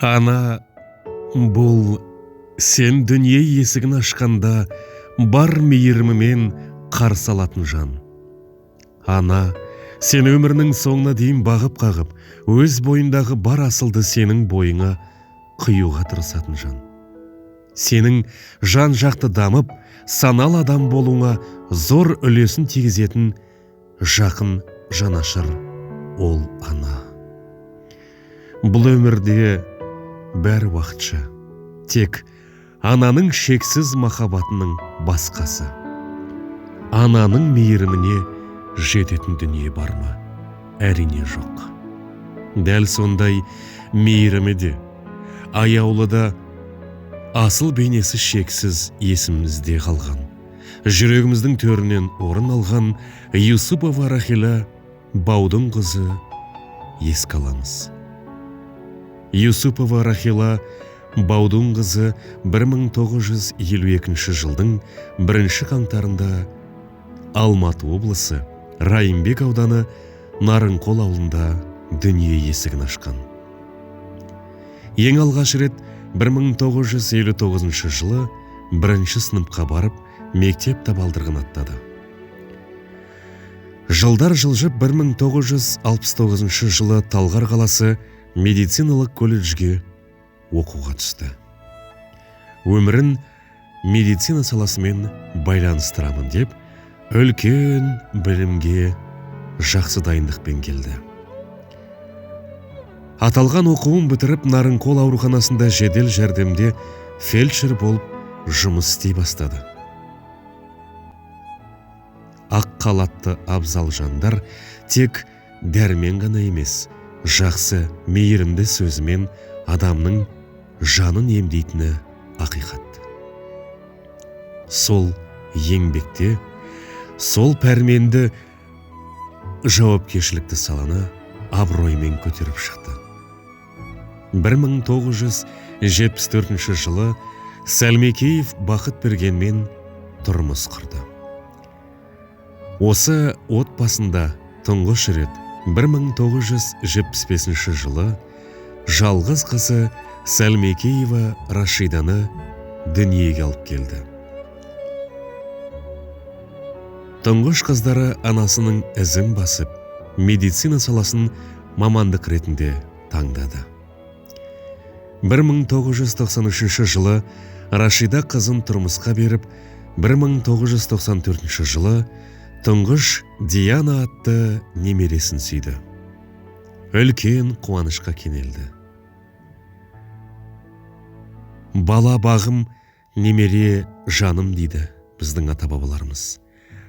Ана, бұл сен дүние есігін ашқанда бар мейірімімен қарсы алатын жан. Ана, сен өмірінің соңына дейін бағып-қағып, өз бойындағы бар асылды сенің бойыңа құюға тырысатын жан. Сенің жан жақты дамып, санал адам болуыңа зор үлесін тигізетін жақын жанашыр ол ана. Бұл өмірде бәрі уақытша, тек ананың шексіз махаббатының басқасы. Ананың мейіріміне жететін дүние бар ма? Әрине жоқ. Дәл сондай мейірімі де, аяулы да, асыл бейнесі шексіз есімізде қалған. Жүрегіміздің төрінен орын алған Юсупова Рахила Баудың қызы еске аламыз. Юсупова Рахила Баудың қызы 1952 жылдың 1 қаңтарында Алматы облысы Райымбек ауданы Нарынқол ауылында дүние есігін ашқан. Ең алғаш рет 1959 жылы 1 сыныпқа барып, мектеп табалдырығын аттады. Жылдар жылжып 1969 жылы Талғар қаласы медициналық колледжге оқуға түсті. Өмірін медицина саласымен байланыстырамын деп, үлкен білімге жақсы дайындықпен келді. Аталған оқуын бітіріп, Нарынқол ауруханасында жедел жәрдемде фельдшер болып жұмыс істей бастады. Ақ қалатты абзал жандар тек дәрмен ғана емес, жақсы, мейірімді сөзімен адамның жанын емдейтіні ақиқат. Сол еңбекте, сол пәрменді жауапкершілікті саланы абыроймен көтеріп шықты. 1974 жылы Сәлмекеев Бақыт Бергенмен тұрмыс құрды. Осы отбасында тұңғыш рет 1975 жылы жалғыз қызы Сәлмекеева Рашиданы дүниеге алып келді. Тұңғыш қыздары анасының ізін басып, медицина саласын мамандық ретінде таңдады. 1993 жылы Рашида қызын тұрмысқа беріп, 1994 жылы тұңғыш Диана атты немересін сүйді. Үлкен қуанышқа кенелді. Бала бағым, немере жаным дейді біздің ата-бабаларымыз.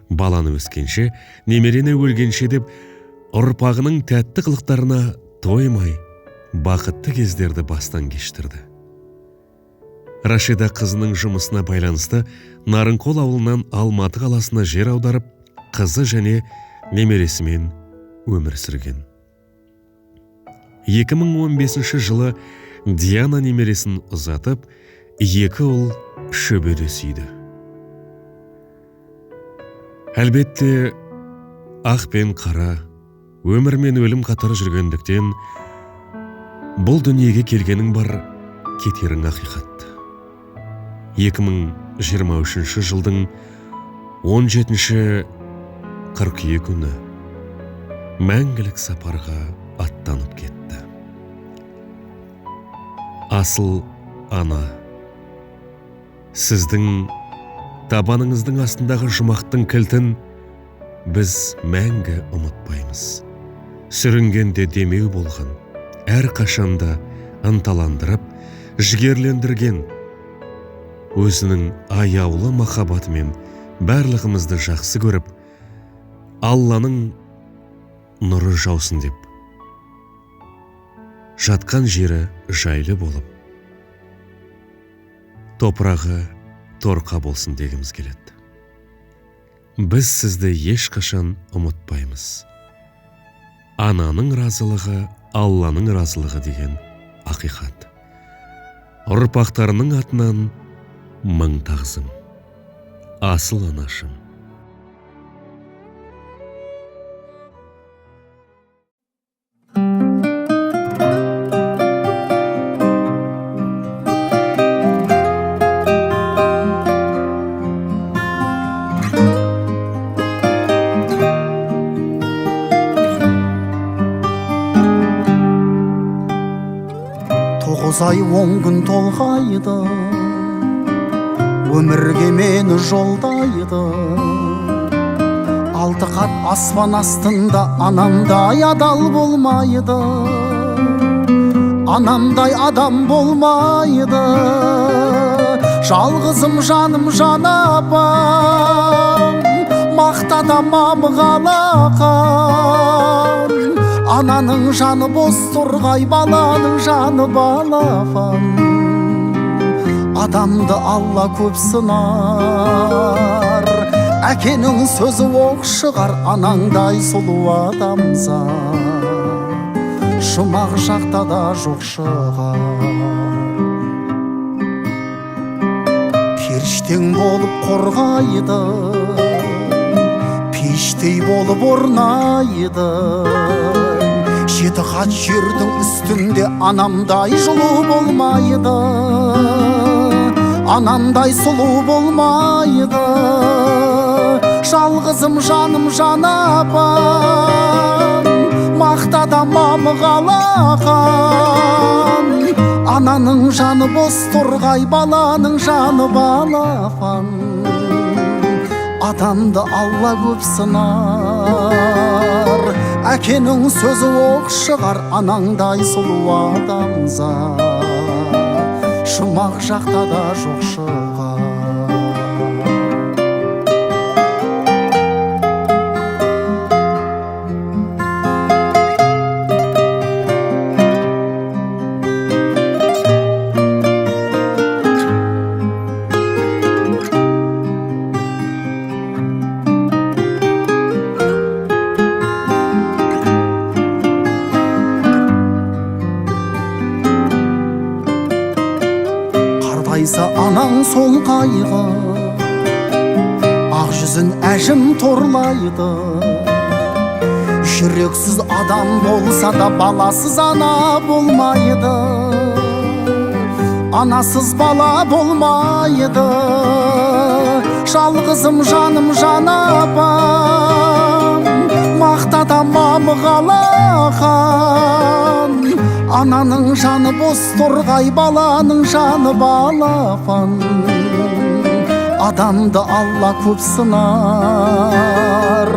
Баланы өскенше, немерені өлгенше деп, ұрпағының тәтті қылықтарына тоймай, бақытты кездерді бастан кештірді. Рашида қызының жұмысына байланысты Нарынқол ауылынан Алматы қаласына жер аударып, қызы және немересімен өмір сүрген. 2015 жылы Диана немересін ұзатып, 2 ұл шөбере сүйді. Әлбетте, ақ пен қара, өмір мен өлім қатар жүргендіктен, бұл дүниеге келгенің бар, кетерің ақиқат. 2023 жылдың 17 қыркүйек күні мәңгілік сапарға аттанып кетті. Асыл ана, сіздің табаныңыздың астындағы жұмақтың кілтін біз мәңгі ұмытпаймыз. Сүрінгенде демеу болған, әр қашанда ынталандырып, жігерлендірген, өзінің аяулы махаббатымен барлығымызды жақсы көріп, Алланың нұры жаусын деп, жатқан жері жайлы болып, топырағы торқа болсын дегіміз келеді. Біз сізді ешқашан ұмытпаймыз. Ананың разылығы, Алланың разылығы деген ақиқат. Ұрпақтарының атынан мың тағзым. Асыл анашым. Тозай он күн толғайды, өмірге мені жолдайды. Алты қат аспан астында анамдай адал болмайды, анамдай адам болмайды. Жалғызым жаным жан апам, мақтада мамығалақан. Ананың жаны бос тұрғай, баланың жаны балапан. Адамды Алла көп сынар, әкенің сөзі оқ шығар. Анаңдай сұлу адамзат жұмақ жақта да жоқ шығар. Періштең болып қорғайды, пештей болып орнайды. Жеті қат жердің үстінде анамдай жылу болмайды, анамдай сұлу болмайды. Жалғызым жаным жан апам, мақтада мамығалақан. Ананың жаны бос тұрғай, баланың жаны балапан. Адамды Алла көп сынар, әкенің сөзі оқ шығар. Анаңдай сұлу адамзат жұмақ жақта да жоқ шығар. Анаң сол қайғы, ақ жүзін әжім торлайды. Жүрексіз адам болса да баласыз ана болмайды, анасыз бала болмайды. Жалғызым жаным жан апам, мақтада мамығалақан. Ананың жаны бос тұрғай, баланың жаны балапан. Адамды Алла көп сынар,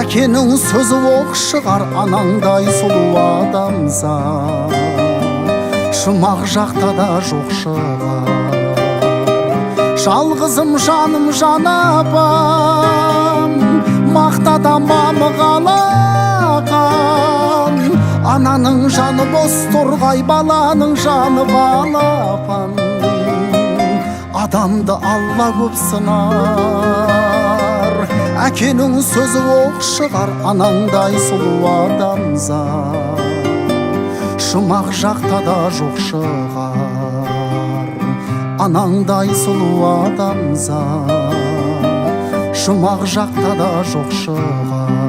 әкенің сөзі оқ шығар. Анаңдай сұлу адамзат жұмақ жақта да жоқ шығар. Жалғызым жаным жан апам, мақтада мамығалақан. Ананың жаны бос тұрғай, баланың жаны балапан. Адамды Алла көп сынар, әкенің сөзі оқ шығар. Анаңдай сұлу адамзат жұмақ жақта да жоқ шығар. Анаңдай сұлу адамзат жұмақ жақта да жоқ шығар.